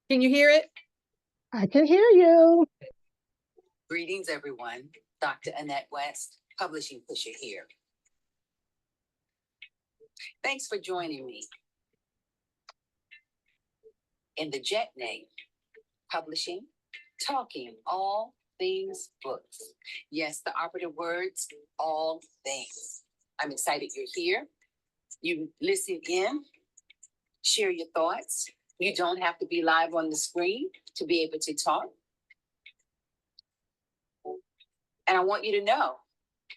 Can you hear it? I can hear you. Greetings, everyone. Dr. Annette West, Publishing Pusher here. Thanks for joining me in the JetNay Publishing, talking all things books. Yes, the operative words, all things. I'm excited you're here. You listen in, share your thoughts. You don't have to be live on the screen to be able to talk. And I want you to know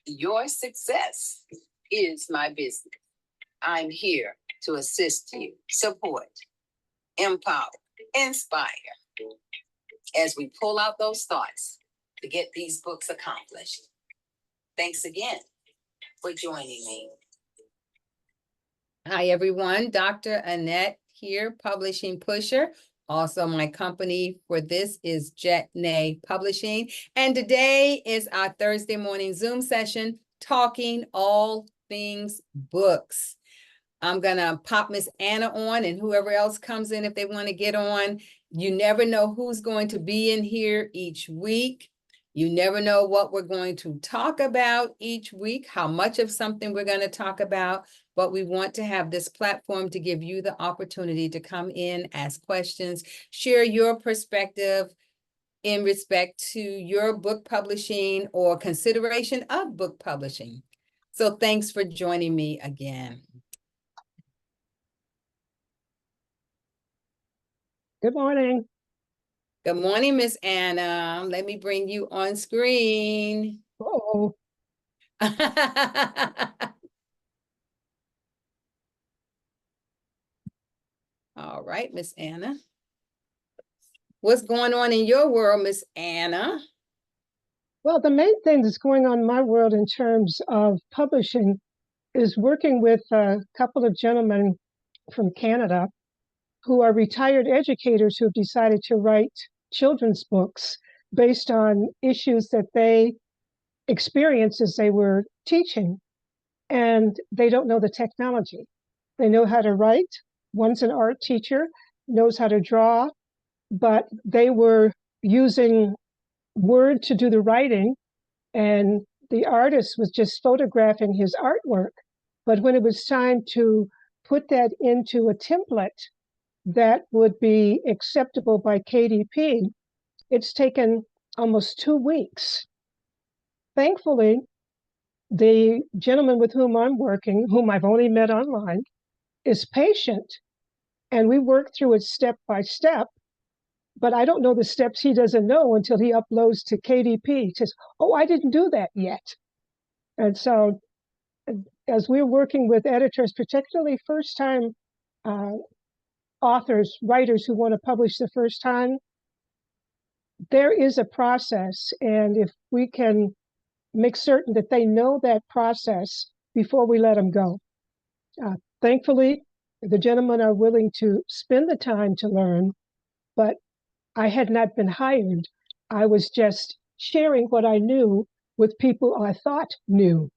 your success is my business. I'm here to assist you, support, empower, inspire as we pull out those thoughts to get these books accomplished. Thanks again for joining me. Hi, everyone. Dr. Annette here, Publishing Pusher. Also, my company for this is JetNay Publishing. And today is our Thursday morning Zoom session, talking all things books. I'm going to pop Miss Anna on, and whoever else comes in if they want to get on. You never know who's going to be in here each week. You never know what we're going to talk about each week, how much of something we're going to talk about, but we want to have this platform to give you the opportunity to come in, ask questions, share your perspective in respect to your book publishing or consideration of book publishing. So thanks for joining me again. Good morning. Good morning, Miss Anna. Let me bring you on screen. Oh, All right, Miss Anna. What's going on in your world, Miss Anna? well, the main thing that's going on in my world in terms of publishing is working with a couple of gentlemen from Canada who are retired educators who have decided to write children's books based on issues that they experienced as they were teaching. And they don't know the technology. They know how to write. One's an art teacher, knows how to draw, but they were using Word to do the writing, and the artist was just photographing his artwork. But when it was time to put that into a template that would be acceptable by KDP, it's taken almost 2 weeks. Thankfully, the gentleman with whom I'm working, whom I've only met online, is patient, and we work through it step by step. But I don't know the steps he doesn't know until he uploads to KDP. He says, oh, I didn't do that yet. And so as we're working with editors, particularly first-time authors, writers who want to publish the first time, there is a process. And if we can make certain that they know that process before we let them go. Thankfully, the gentlemen are willing to spend the time to learn, but I had not been hired. I was just sharing what I knew with people I thought knew.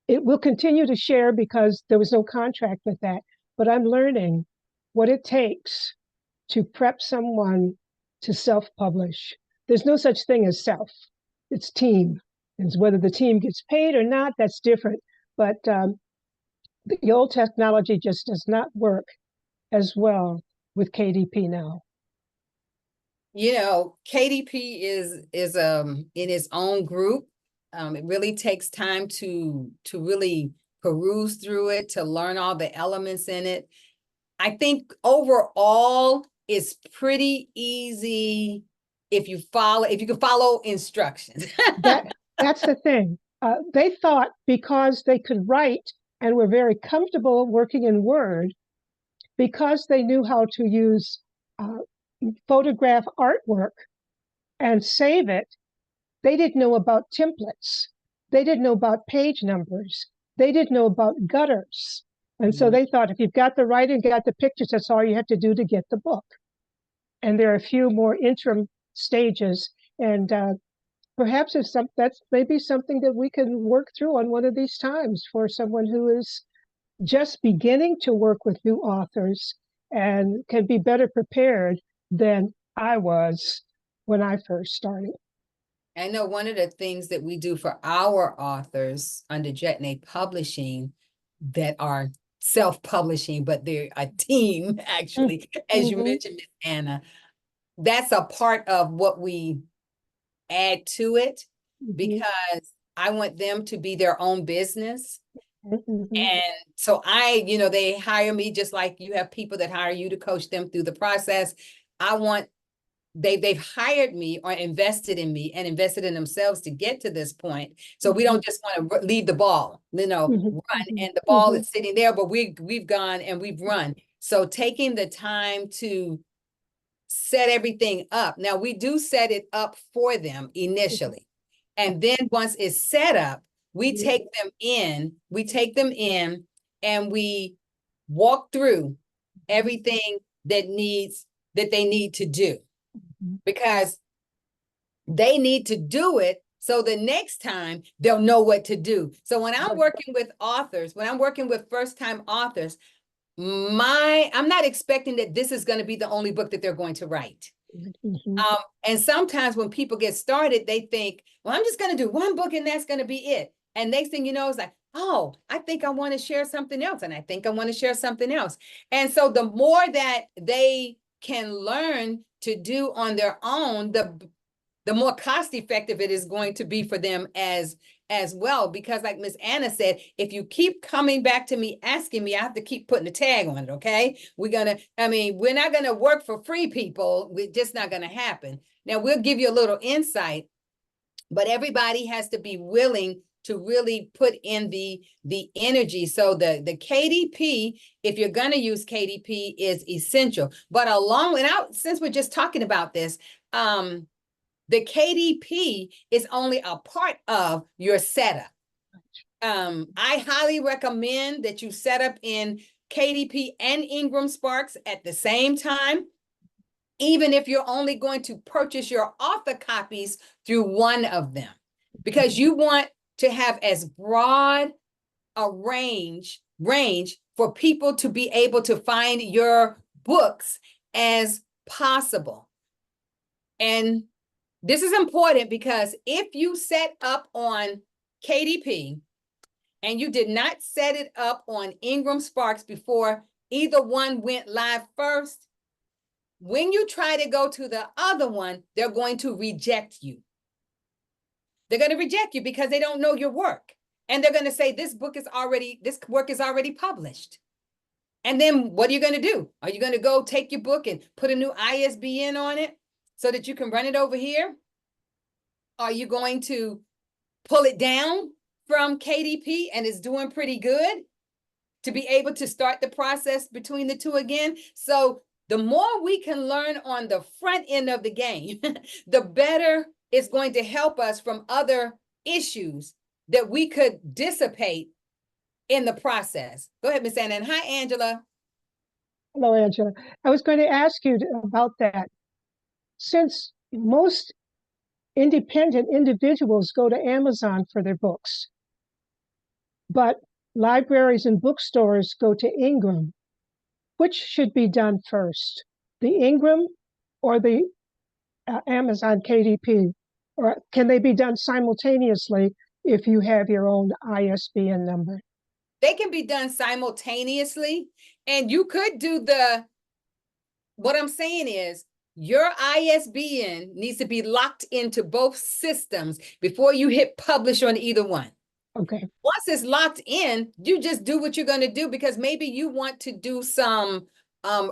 It will continue to share because there was no contract with that, but I'm learning what it takes to prep someone to self-publish. There's no such thing as self. It's team. And whether the team gets paid or not, that's different. But the old technology just does not work as well with KDP now. You know, KDP is in its own group. It really takes time to really peruse through it, to learn all the elements in it. I think overall it's pretty easy if you can follow instructions. That's the thing. They thought because they could write and were very comfortable working in Word, because they knew how to use photograph artwork and save it, they didn't know about templates. They didn't know about page numbers. They didn't know about gutters. And so they thought if you've got the writing, got the pictures, that's all you have to do to get the book. And there are a few more interim stages. And perhaps that's maybe something that we can work through on one of these times for someone who is just beginning to work with new authors and can be better prepared than I was when I first started. I know one of the things that we do for our authors under Jetney Publishing that are self-publishing, but they're a team, actually, as you Mhm. mentioned, Miss Anna, that's a part of what we add to it, Mhm. because I want them to be their own business. Mhm. And so they hire me just like you have people that hire you to coach them through the process. I want they've hired me or invested in me and invested in themselves to get to this point. So we don't just want to leave the ball, Mhm. run, Mhm. and the ball Mhm. is sitting there, but we've gone and we've run. So taking the time to set everything up. Now we do set it up for them initially. And then once it's set up, we take them in and we walk through everything that they need to do, because they need to do it so the next time they'll know what to do. So when I'm working with authors, when I'm working with first-time authors, I'm not expecting that this is going to be the only book that they're going to write. Mhm. And sometimes when people get started, they think, well, I'm just going to do one book and that's going to be it. And next thing you know, it's like, oh, I think I want to share something else. And I think I want to share something else. And so the more that they can learn to do on their own, the more cost effective it is going to be for them as well. Because like Miss Anna said, if you keep coming back to me, asking me, I have to keep putting a tag on it, okay? We're not gonna work for free, people. We're just not gonna happen. Now, we'll give you a little insight, but everybody has to be willing to really put in the energy. So the KDP, if you're gonna use KDP, is essential. But since we're just talking about this, the KDP is only a part of your setup. I highly recommend that you set up in KDP and Ingram Sparks at the same time, even if you're only going to purchase your author copies through one of them, because you want to have as broad a range for people to be able to find your books as possible. And this is important because if you set up on KDP and you did not set it up on Ingram Sparks before either one went live first, when you try to go to the other one, they're going to reject you. They're going to reject you because they don't know your work. And they're going to say, this work is already published. And then what are you going to do? Are you going to go take your book and put a new ISBN on it so that you can run it over here? Are you going to pull it down from KDP and it's doing pretty good to be able to start the process between the two again? So the more we can learn on the front end of the game, the better it's going to help us from other issues that we could dissipate in the process. Go ahead, Miss Anna. And hi, Angela. Hello, Angela. I was going to ask you about that. Since most independent individuals go to Amazon for their books, but libraries and bookstores go to Ingram, which should be done first? The Ingram or the Amazon KDP? Or can they be done simultaneously if you have your own ISBN number? They can be done simultaneously. And you could do what I'm saying is, your ISBN needs to be locked into both systems before you hit publish on either one. Okay. Once it's locked in, you just do what you're going to do, because maybe you want to do some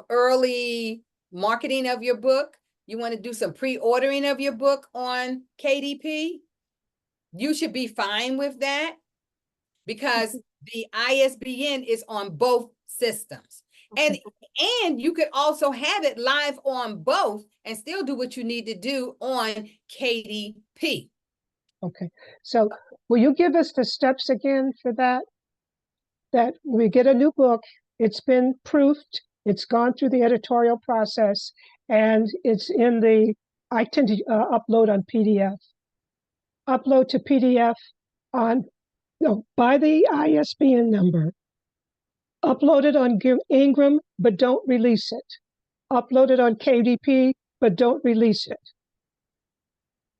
early marketing of your book. You want to do some pre-ordering of your book on KDP. You should be fine with that because the ISBN is on both systems. Okay. And you could also have it live on both and still do what you need to do on KDP. Okay. So will you give us the steps again for that? That we get a new book, it's been proofed, it's gone through the editorial process, and it's in I tend to upload on PDF. Upload to PDF by the ISBN number. Upload it on Ingram, but don't release it. Upload it on KDP, but don't release it.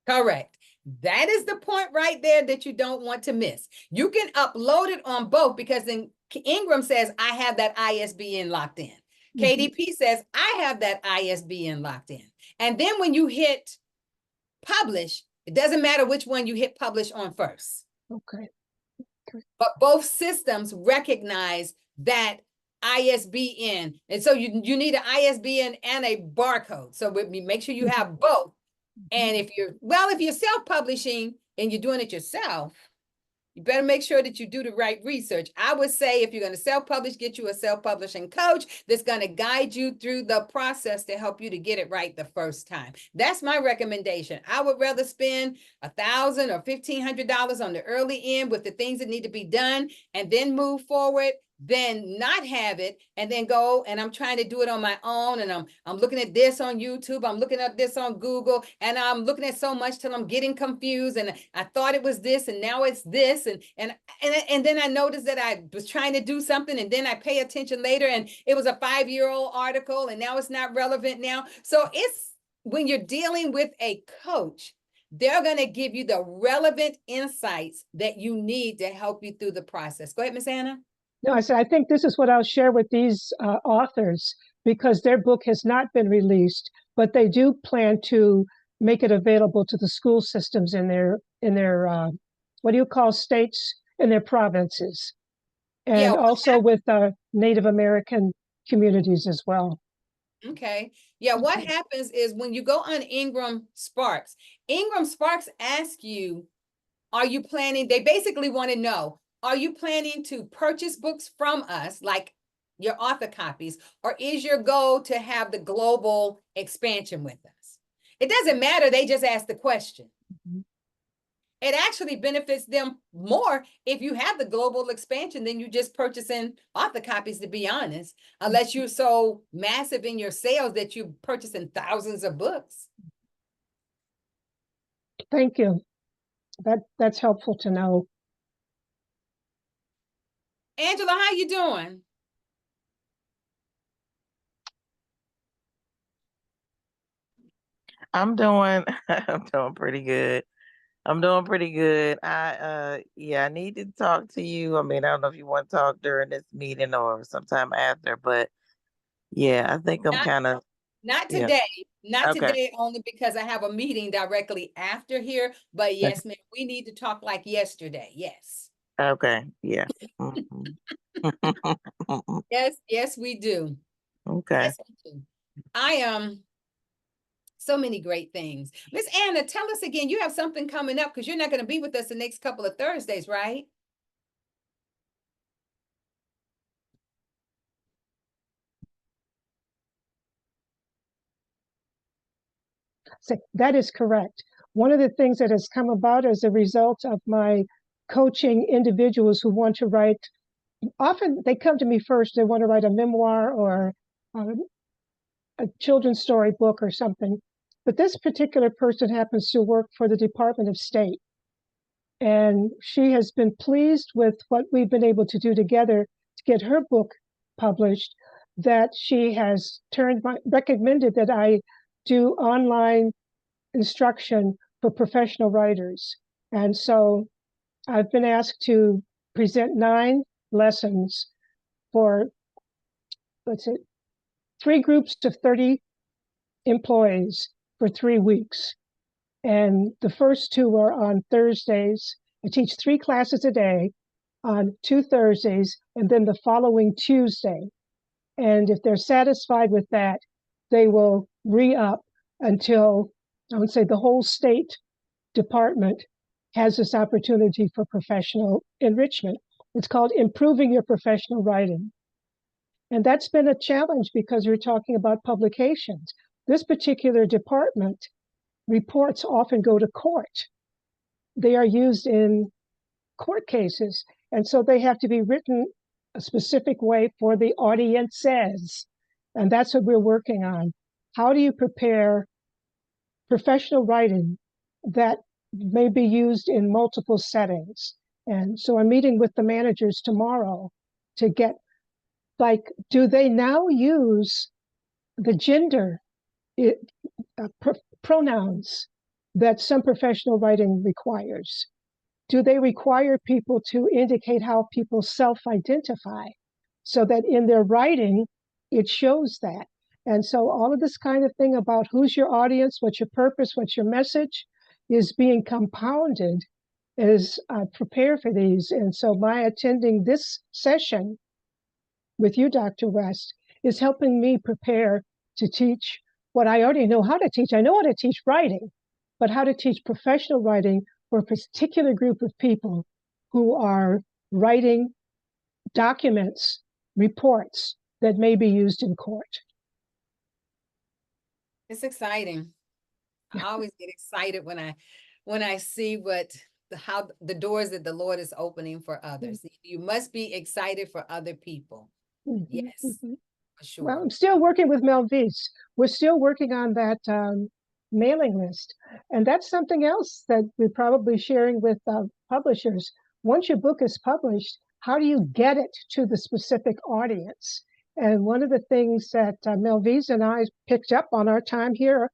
Correct. That is the point right there that you don't want to miss. You can upload it on both because then Ingram says, I have that ISBN locked in. KDP says, I have that ISBN locked in. And then when you hit publish, it doesn't matter which one you hit publish on first. Okay. But both systems recognize that ISBN. And so you need an ISBN and a barcode. So make sure you have both. And if you're self-publishing and you're doing it yourself, you better make sure that you do the right research. I would say if you're going to self-publish, get you a self-publishing coach that's going to guide you through the process to help you to get it right the first time. That's my recommendation. I would rather spend $1,000 or $1,500 on the early end with the things that need to be done and then move forward than not have it and then go and I'm trying to do it on my own and I'm looking at this on YouTube, I'm looking at this on Google, and I'm looking at so much till I'm getting confused and I thought it was this and now it's this and then I noticed that I was trying to do something and then I pay attention later and it was a 5-year-old article and now it's not relevant now. So it's when you're dealing with a coach, they're going to give you the relevant insights that you need to help you through the process. Go ahead, Miss Anna. No, I said, I think this is what I'll share with these authors because their book has not been released, but they do plan to make it available to the school systems in their what do you call states, in their provinces, and also with Native American communities as well. Okay. Yeah, what happens is when you go on Ingram Sparks asks you, are you planning, they basically want to know, are you planning to purchase books from us, like your author copies, or is your goal to have the global expansion with us? It doesn't matter. They just ask the question. It actually benefits them more if you have the global expansion than you just purchasing author copies, to be honest, unless you're so massive in your sales that you're purchasing thousands of books. Thank you. That's helpful to know. Angela, how you doing? I'm doing pretty good. I'm doing pretty good. Yeah, I need to talk to you. I mean, I don't know if you want to talk during this meeting or sometime after, but yeah, I think I'm kind of not today. Not Okay. today, only because I have a meeting directly after here. But yes, ma'am, we need to talk like yesterday. Yes. Okay. Yeah. Mhm. Yes, we do. Okay. Yes, we do. I so many great things. Miss Anna, tell us again, you have something coming up because you're not going to be with us the next couple of Thursdays, right? So that is correct. One of the things that has come about as a result of my coaching individuals who want to write, often they come to me first, they want to write a memoir or a children's story book or something. But this particular person happens to work for the Department of State. And she has been pleased with what we've been able to do together to get her book published, that she has recommended that I do online instruction for professional writers. And so I've been asked to present 9 lessons for, let's say, 3 groups of 30 employees for 3 weeks. And the first 2 are on Thursdays. I teach 3 classes a day on 2 Thursdays, and then the following Tuesday. And if they're satisfied with that, they will re-up until, I would say, the whole state department has this opportunity for professional enrichment. It's called Improving Your Professional Writing. And that's been a challenge because we're talking about publications. This particular department, reports often go to court. They are used in court cases. And so they have to be written a specific way for the audiences. And that's what we're working on. How do you prepare professional writing that may be used in multiple settings? And so I'm meeting with the managers tomorrow to get, like, do they now use the gender pronouns that some professional writing requires? Do they require people to indicate how people self-identify so that in their writing, it shows that? And so all of this kind of thing about who's your audience, what's your purpose, what's your message is being compounded as I prepare for these. And so my attending this session with you, Dr. West, is helping me prepare to teach what I already know how to teach. I know how to teach writing, but how to teach professional writing for a particular group of people who are writing documents, reports that may be used in court. It's exciting. I always get excited when I see how the doors that the Lord is opening for others. You must be excited for other people. Yes, for sure. Well, I'm still working with Melvise. We're still working on that mailing list. And that's something else that we're probably sharing with publishers. Once your book is published, how do you get it to the specific audience? And one of the things that Melvise and I picked up on our time here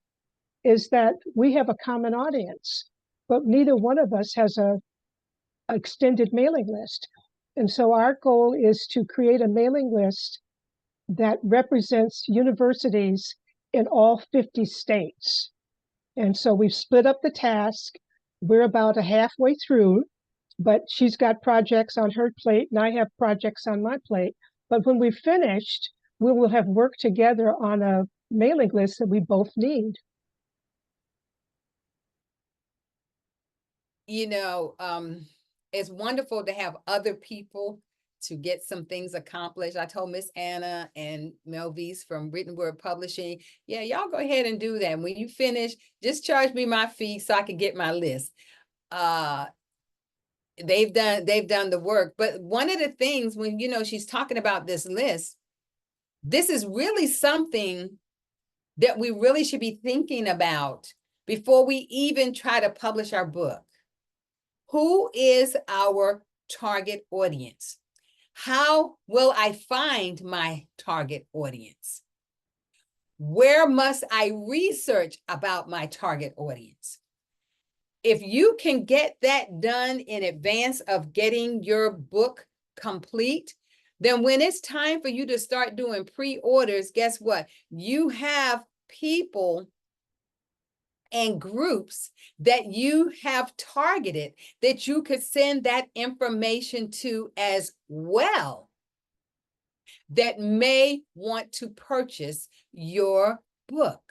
is that we have a common audience, but neither one of us has a extended mailing list. And so our goal is to create a mailing list that represents universities in all 50 states. And so we've split up the task. We're about halfway through, but she's got projects on her plate and I have projects on my plate. But when we've finished, we will have worked together on a mailing list that we both need. You know, it's wonderful to have other people to get some things accomplished. I told Miss Anna and Melvise from Written Word Publishing, yeah, y'all go ahead and do that. When you finish, just charge me my fee so I can get my list. They've done the work. But one of the things when, she's talking about this list, this is really something that we really should be thinking about before we even try to publish our book. Who is our target audience? How will I find my target audience? Where must I research about my target audience? If you can get that done in advance of getting your book complete, then when it's time for you to start doing pre-orders, guess what? You have people and groups that you have targeted that you could send that information to as well that may want to purchase your book.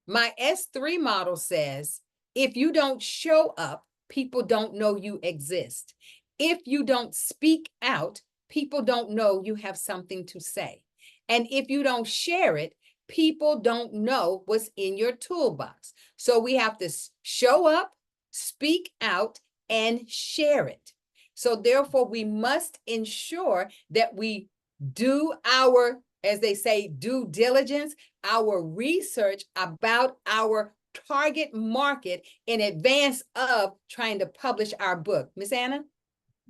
My S3 model says, if you don't show up, people don't know you exist. If you don't speak out, people don't know you have something to say. And if you don't share it, people don't know what's in your toolbox. So we have to show up, speak out, and share it. So therefore, we must ensure that we do our, as they say, due diligence, our research about our target market in advance of trying to publish our book. Miss Anna?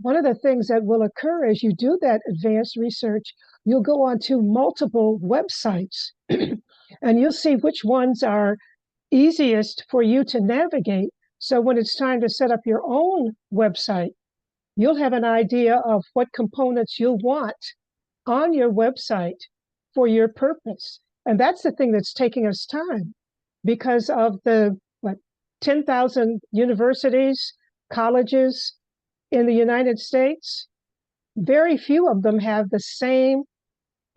One of the things that will occur as you do that advanced research, you'll go onto multiple websites and you'll see which ones are easiest for you to navigate. So when it's time to set up your own website, you'll have an idea of what components you'll want on your website for your purpose. And that's the thing that's taking us time because of the 10,000 universities, colleges in the United States. Very few of them have the same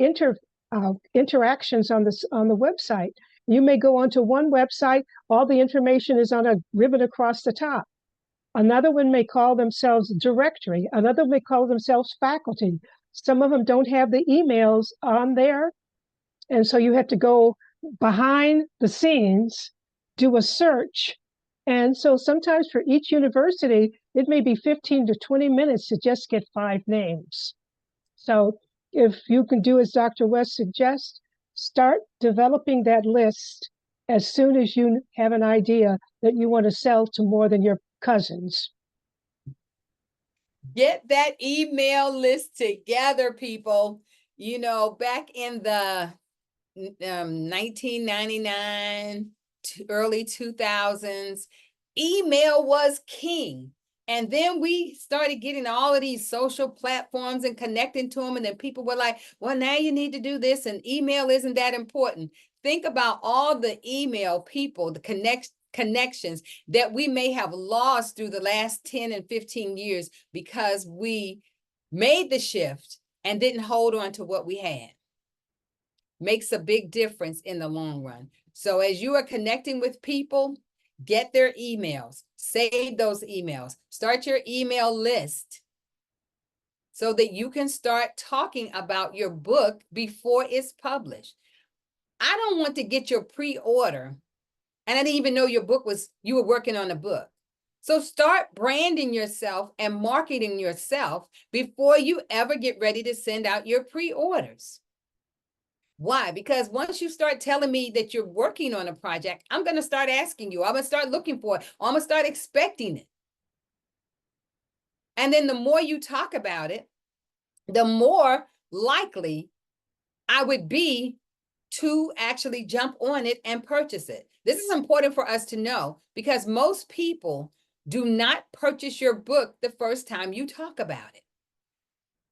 interactions on the website. You may go onto one website, all the information is on a ribbon across the top. Another one may call themselves directory. Another may call themselves faculty. Some of them don't have the emails on there. And so you have to go behind the scenes, do a search. And so sometimes for each university, it may be 15 to 20 minutes to just get 5 names. So if you can do as Dr. West suggests, start developing that list as soon as you have an idea that you want to sell to more than your cousins. Get that email list together, people. Back in the 1999 to early 2000s, email was king. And then we started getting all of these social platforms and connecting to them. And then people were like, well, now you need to do this, and email isn't that important. Think about all the email people, the connections that we may have lost through the last 10 and 15 years because we made the shift and didn't hold on to what we had. Makes a big difference in the long run. So as you are connecting with people, get their emails, save those emails, start your email list so that you can start talking about your book before it's published. I don't want to get your pre-order, and I didn't even know you were working on a book. So start branding yourself and marketing yourself before you ever get ready to send out your pre-orders. Why? Because once you start telling me that you're working on a project, I'm going to start asking you. I'm going to start looking for it. I'm going to start expecting it. And then the more you talk about it, the more likely I would be to actually jump on it and purchase it. This is important for us to know because most people do not purchase your book the first time you talk about it.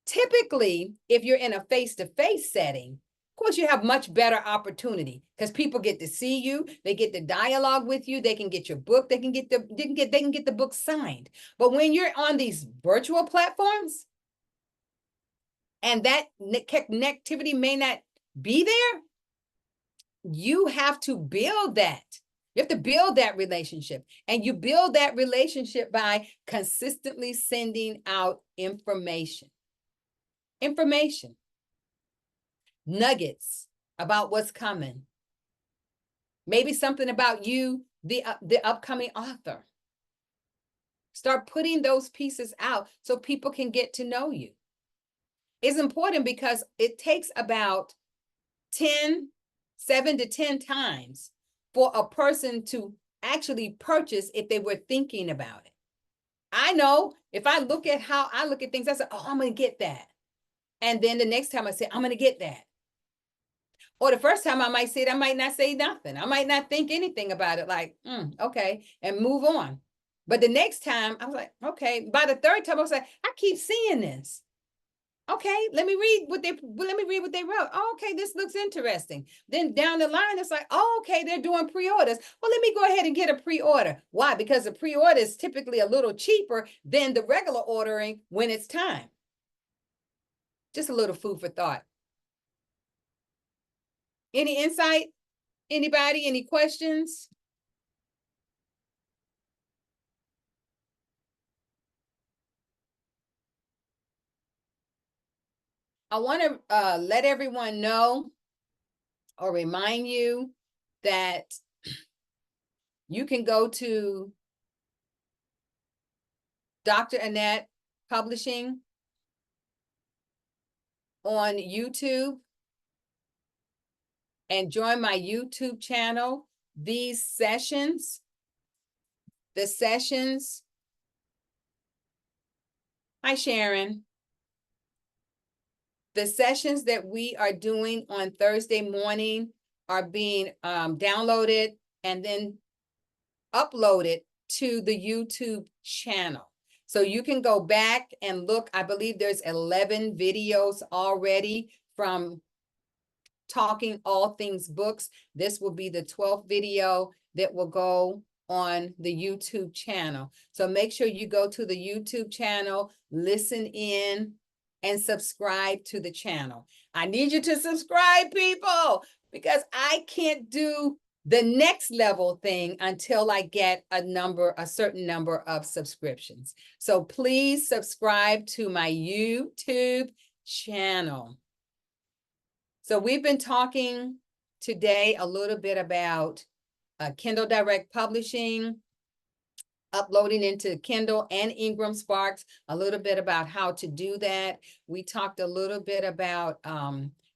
Typically, if you're in a face-to-face setting, of course, you have much better opportunity because people get to see you, they get the dialogue with you, they can get your book, they can get the book signed. But when you're on these virtual platforms and that connectivity may not be there, you have to build that. You have to build that relationship, and you build that relationship by consistently sending out information. Nuggets about what's coming. Maybe something about you, the upcoming author. Start putting those pieces out so people can get to know you. It's important because it takes about 7 to 10 times for a person to actually purchase if they were thinking about it. I know if I look at how I look at things, I say, oh, I'm going to get that. And then the next time I say, I'm going to get that. Or the first time I might say it, I might not say nothing. I might not think anything about it, like, okay, and move on. But the next time I was like, okay. By the third time I was like, I keep seeing this. Okay, let me read what they wrote. Oh, okay, this looks interesting. Then down the line, it's like, oh, okay, they're doing pre-orders. Well, let me go ahead and get a pre-order. Why? Because the pre-order is typically a little cheaper than the regular ordering when it's time. Just a little food for thought. Any insight? Anybody? Any questions? I want to let everyone know or remind you that you can go to Dr. Annette Publishing on YouTube and join my YouTube channel. These sessions, hi Sharon. The sessions that we are doing on Thursday morning are being downloaded and then uploaded to the YouTube channel. So you can go back and look. I believe there's 11 videos already from Talking All Things Books. This will be the 12th video that will go on the YouTube channel. So make sure you go to the YouTube channel, listen in, and subscribe to the channel. I need you to subscribe, people, because I can't do the next level thing until I get a certain number of subscriptions. So please subscribe to my YouTube channel. So we've been talking today a little bit about Kindle Direct Publishing, uploading into Kindle and Ingram Sparks, a little bit about how to do that. We talked a little bit about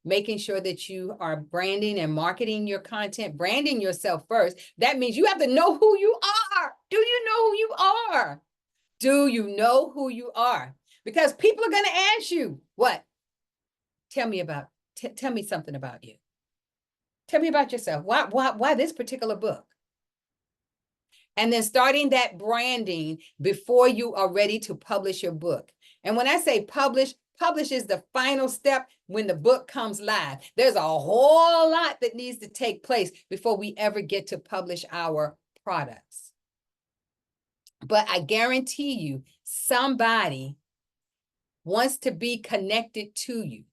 making sure that you are branding and marketing your content, branding yourself first. That means you have to know who you are. Do you know who you are? Do you know who you are? Because people are going to ask you, what? Tell me something about you. Tell me about yourself. Why this particular book? And then starting that branding before you are ready to publish your book. And when I say publish is the final step when the book comes live. There's a whole lot that needs to take place before we ever get to publish our products. But I guarantee you, somebody wants to be connected to you,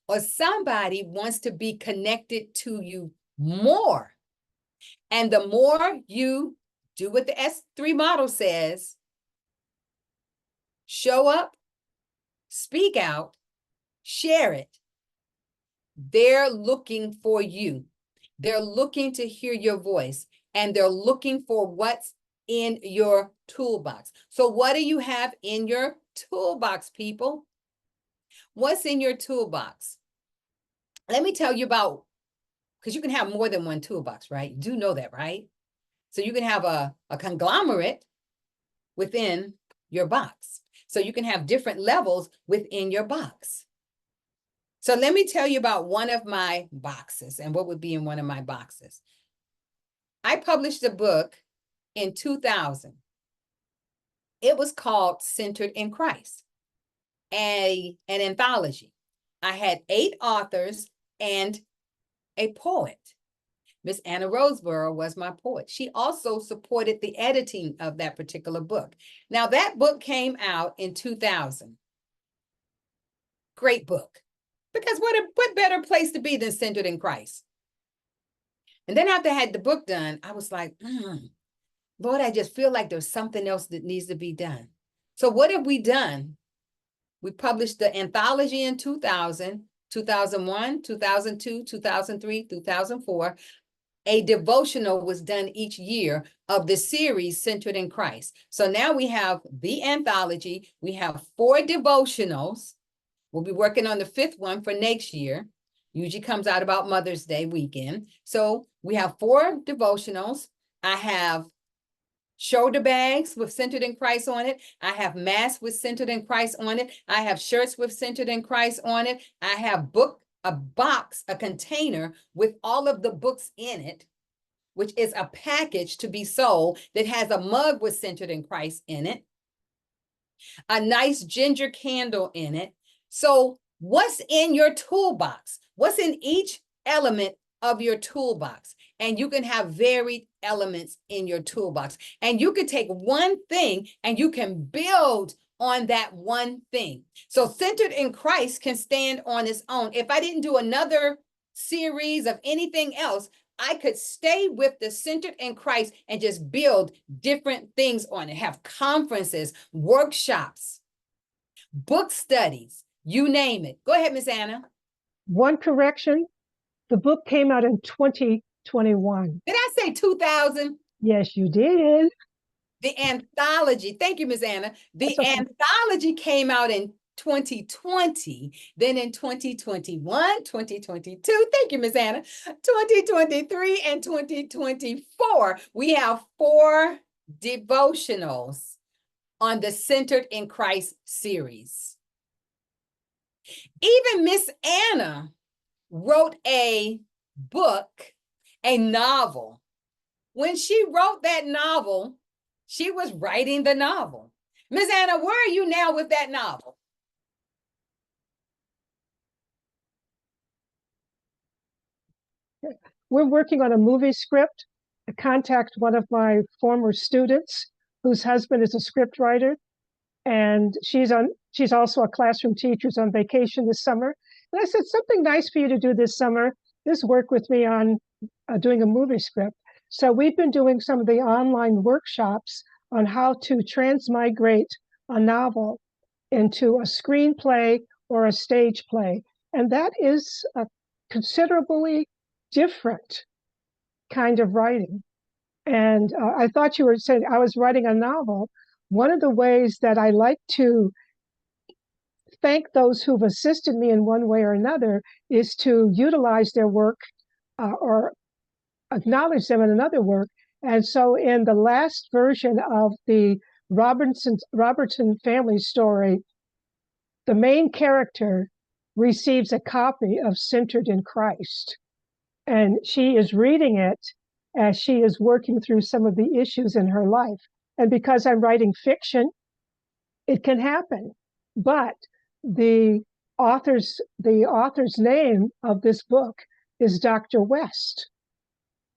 or somebody wants to be connected to you more. And the more you do what the S3 model says, show up, speak out, share it. They're looking for you. They're looking to hear your voice, and they're looking for what's in your toolbox. So what do you have in your toolbox, people? What's in your toolbox? Let me tell you about, because you can have more than one toolbox, right? You do know that, right? So you can have a conglomerate within your box. So you can have different levels within your box. So let me tell you about one of my boxes and what would be in one of my boxes. I published a book in 2000. It was called Centered in Christ, an anthology. I had 8 authors and a poet. Miss Anna Roseborough was my poet. She also supported the editing of that particular book. Now, that book came out in 2000. Great book. Because what better place to be than Centered in Christ? And then after I had the book done, I was like, Lord, I just feel like there's something else that needs to be done. So what have we done? We published the anthology in 2000, 2001, 2002, 2003, 2004. A devotional was done each year of the series Centered in Christ. So now we have the anthology. We have 4 devotionals. We'll be working on the 5th one for next year. Usually comes out about Mother's Day weekend. So we have 4 devotionals. I have shoulder bags with Centered in Christ on it. I have masks with Centered in Christ on it. I have shirts with Centered in Christ on it. I have a box, a container with all of the books in it, which is a package to be sold that has a mug with Centered in Christ in it, a nice ginger candle in it. So what's in your toolbox? What's in each element of your toolbox? And you can have varied elements in your toolbox. And you can take one thing and you can build on that one thing. So Centered in Christ can stand on its own. If I didn't do another series of anything else, I could stay with the Centered in Christ and just build different things on it. Have conferences, workshops, book studies, you name it. Go ahead, Miss Anna. One correction, the book came out in 2021. Did I say 2000? Yes, you did. The anthology, thank you, Miss Anna. The That's okay. anthology came out in 2020, then in 2021, 2022, thank you, Miss Anna, 2023, and 2024. We have 4 devotionals on the Centered in Christ series. Even Miss Anna wrote a book, a novel. When she wrote that novel, she was writing the novel. Miss Anna, where are you now with that novel? We're working on a movie script. I contact one of my former students whose husband is a script writer, and she's also a classroom teacher, who's on vacation this summer. And I said, something nice for you to do this summer is work with me on doing a movie script. So we've been doing some of the online workshops on how to transmigrate a novel into a screenplay or a stage play. And that is a considerably different kind of writing. And I thought you were saying I was writing a novel. One of the ways that I like to thank those who've assisted me in one way or another is to utilize their work or acknowledge them in another work. And so in the last version of the Robertson family story, the main character receives a copy of Centered in Christ. And she is reading it as she is working through some of the issues in her life. And because I'm writing fiction, it can happen. But the author's name of this book is Dr. West.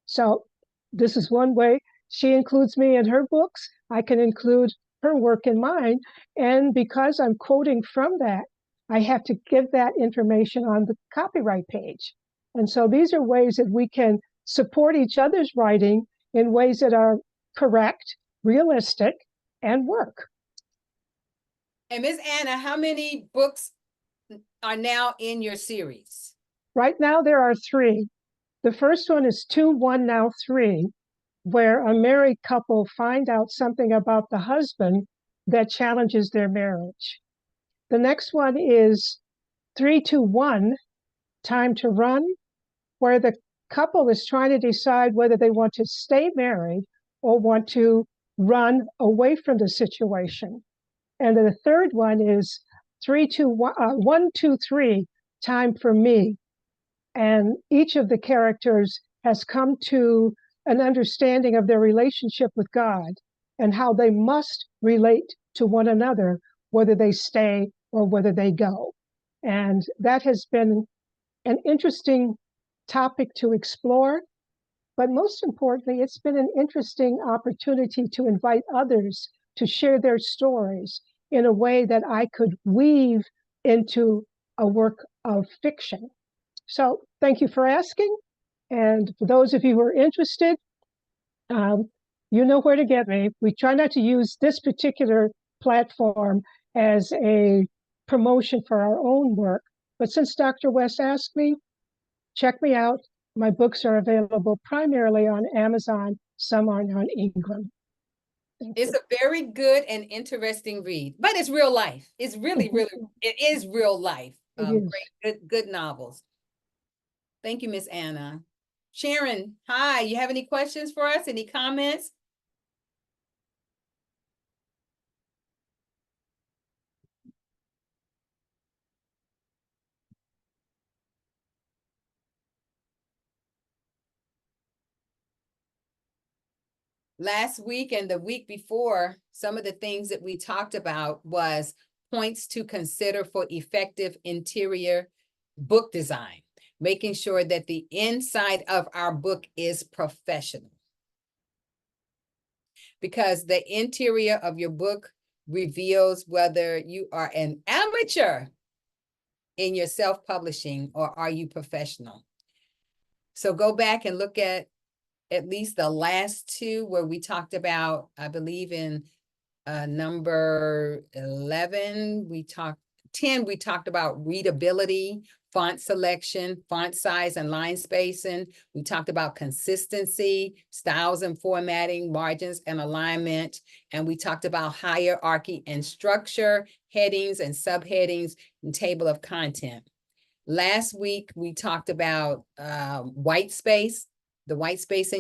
So this is one way she includes me in her books. I can include her work in mine. And because I'm quoting from that, I have to give that information on the copyright page. And so these are ways that we can support each other's writing in ways that are correct, realistic, and work. And Miss Anna, how many books are now in your series? Right now, there are 3. The first one is 2, 1, now 3, where a married couple find out something about the husband that challenges their marriage. The next one is 3, 2, 1, time to run, where the couple is trying to decide whether they want to stay married or want to run away from the situation. And then the third one is 3, 2, 1, 1, 2, 3, time for me. And each of the characters has come to an understanding of their relationship with God and how they must relate to one another, whether they stay or whether they go. And that has been an interesting topic to explore. But most importantly, it's been an interesting opportunity to invite others to share their stories in a way that I could weave into a work of fiction. So thank you for asking. And for those of you who are interested, you know where to get me. We try not to use this particular platform as a promotion for our own work. But since Dr. West asked me, check me out. My books are available primarily on Amazon. Some are on Ingram. It's a very good and interesting read, but it's real life. It's really, it is real life. Great, good novels. Thank you, Miss Anna. Sharon, hi, you have any questions for us? Any comments? Last week and the week before, some of the things that we talked about was points to consider for effective interior book design, making sure that the inside of our book is professional. Because the interior of your book reveals whether you are an amateur in your self-publishing or are you professional. So go back and look at least the last 2 where we talked about, I believe in number 11, 10, we talked about readability, font selection, font size, and line spacing. We talked about consistency, styles and formatting, margins and alignment. And we talked about hierarchy and structure, headings and subheadings, and table of content. Last week, we talked about white space, the white space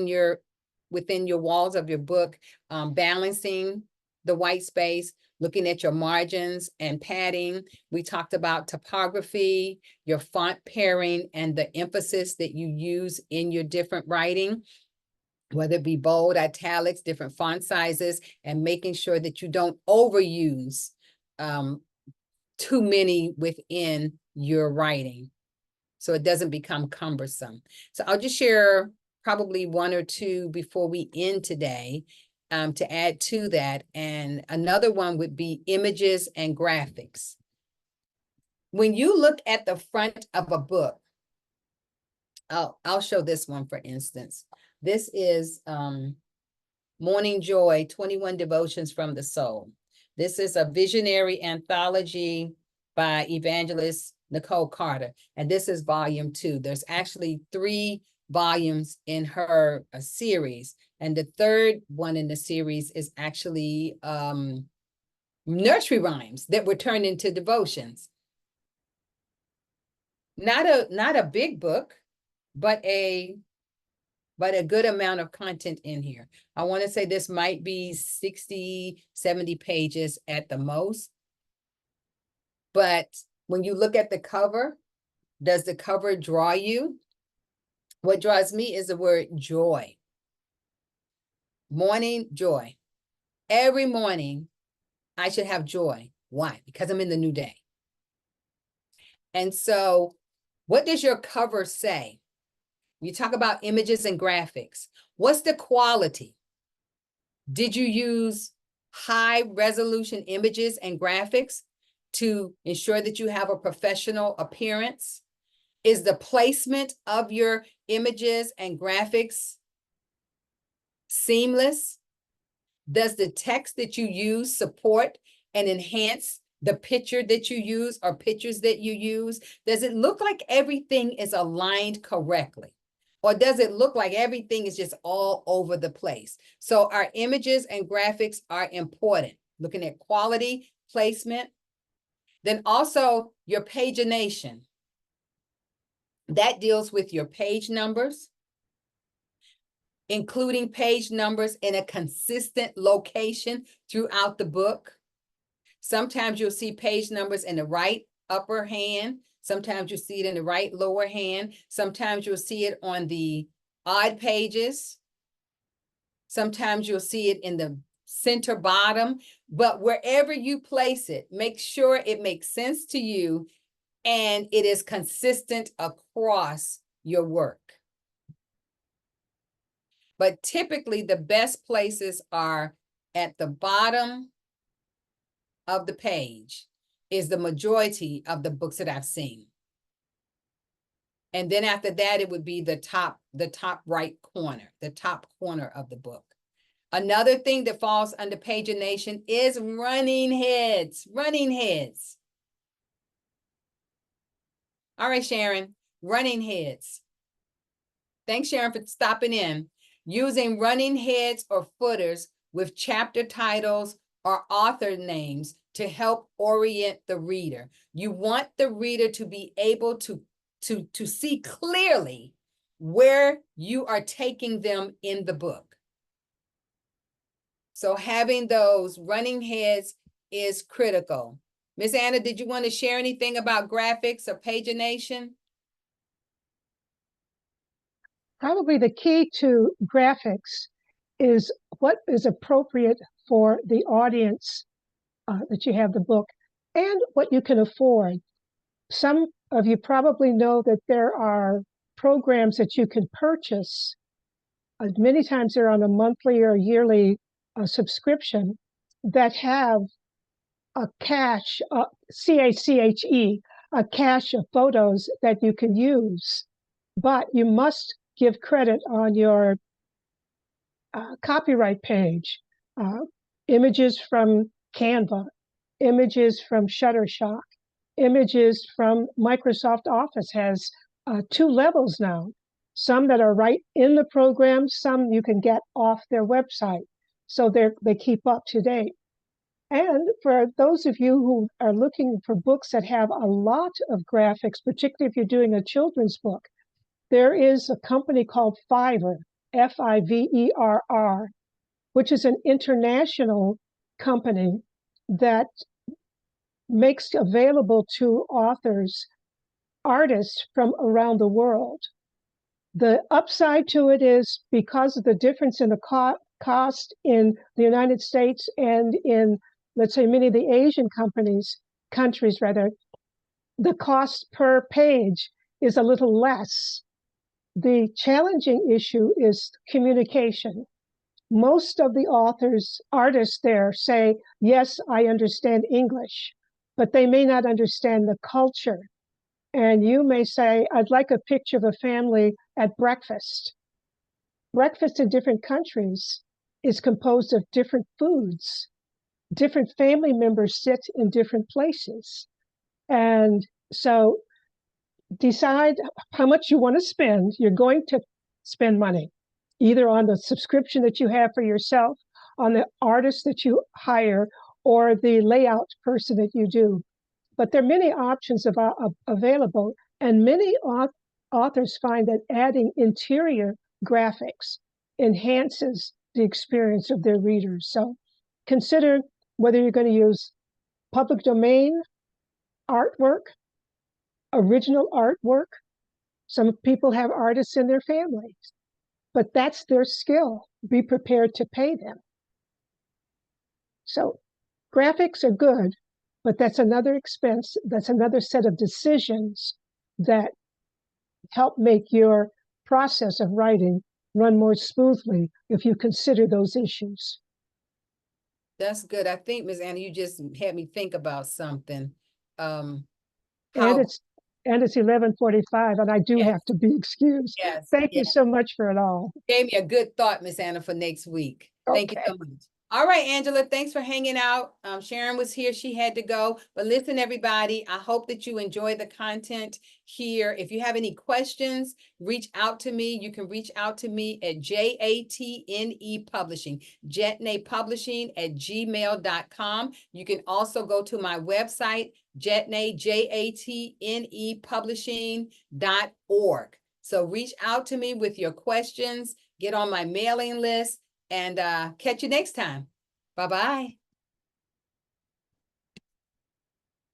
within your walls of your book, balancing the white space, looking at your margins and padding. We talked about typography, your font pairing, and the emphasis that you use in your different writing, whether it be bold, italics, different font sizes, and making sure that you don't overuse too many within your writing so it doesn't become cumbersome. So I'll just share probably 1 or 2 before we end today to add to that. And another one would be images and graphics. When you look at the front of a book, I'll show this one, for instance. This is Morning Joy, 21 Devotions from the Soul. This is a visionary anthology by evangelist Nicole Carter, and this is volume 2. There's actually 3 volumes in her series, and the third one in the series is actually nursery rhymes that were turned into devotions. Not a big book, but a good amount of content in here. I want to say this might be 60, 70 pages at the most. But when you look at the cover, does the cover draw you? What draws me is the word joy. Morning joy. Every morning, I should have joy. Why? Because I'm in the new day. And so, what does your cover say? You talk about images and graphics. What's the quality? Did you use high resolution images and graphics to ensure that you have a professional appearance? Is the placement of your images and graphics seamless? Does the text that you use support and enhance the picture that you use or pictures that you use? Does it look like everything is aligned correctly? Or does it look like everything is just all over the place? So our images and graphics are important. Looking at quality, placement. Then also your pagination. That deals with your page numbers, including page numbers in a consistent location throughout the book. Sometimes you'll see page numbers in the right upper hand. Sometimes you'll see it in the right lower hand. Sometimes you'll see it on the odd pages. Sometimes you'll see it in the center bottom. But wherever you place it, make sure it makes sense to you and it is consistent across your work. But typically the best places are at the bottom of the page is the majority of the books that I've seen. And then after that, it would be the top right corner, the top corner of the book. Another thing that falls under pagination is running heads, running heads. All right, Sharon, running heads. Thanks, Sharon, for stopping in. Using running heads or footers with chapter titles or author names to help orient the reader. You want the reader to be able to see clearly where you are taking them in the book. So having those running heads is critical. Miss Anna, did you want to share anything about graphics or pagination? Probably the key to graphics is what is appropriate for the audience that you have the book and what you can afford. Some of you probably know that there are programs that you can purchase. Many times they're on a monthly or yearly subscription that have a cache, C-A-C-H-E, a cache of photos that you can use. But you must give credit on your copyright page, images from Canva, images from Shutterstock, images from Microsoft Office has 2 levels now. Some that are right in the program, some you can get off their website. So they keep up to date. And for those of you who are looking for books that have a lot of graphics, particularly if you're doing a children's book, there is a company called Fiverr, Fiverr, which is an international company that makes available to authors, artists from around the world. The upside to it is because of the difference in the cost in the United States and in, let's say, many of the Asian countries, the cost per page is a little less. The challenging issue is communication. Most of the artists there say, yes, I understand English, but they may not understand the culture. And you may say, I'd like a picture of a family at breakfast. Breakfast in different countries is composed of different foods. Different family members sit in different places. And so decide how much you want to spend. You're going to spend money, either on the subscription that you have for yourself, on the artist that you hire, or the layout person that you do. But there are many options available, and many authors find that adding interior graphics enhances the experience of their readers. So consider whether you're going to use public domain artwork, original artwork, Some people have artists in their families, but that's their skill. Be prepared to pay them. So graphics are good, but that's another expense. That's another set of decisions that help make your process of writing run more smoothly if you consider those issues. That's good. I think, Ms. Anna, you just had me think about something. And How, it's 11:45, and I do Yes. have to be excused. yes, Thank you yes. so much for it all. Gave me a good thought, Miss Anna, for next week. Thank you Okay. so much. All right, Angela, thanks for hanging out. Sharon was here, she had to go. But listen, everybody, I hope that you enjoy the content here. If you have any questions, reach out to me. You can reach out to me at JATNE Publishing, Jetne Publishing at gmail.com. You can also go to my website, Jetne, JATNE Publishing.org. So reach out to me with your questions, get on my mailing list, and catch you next time. Bye-bye.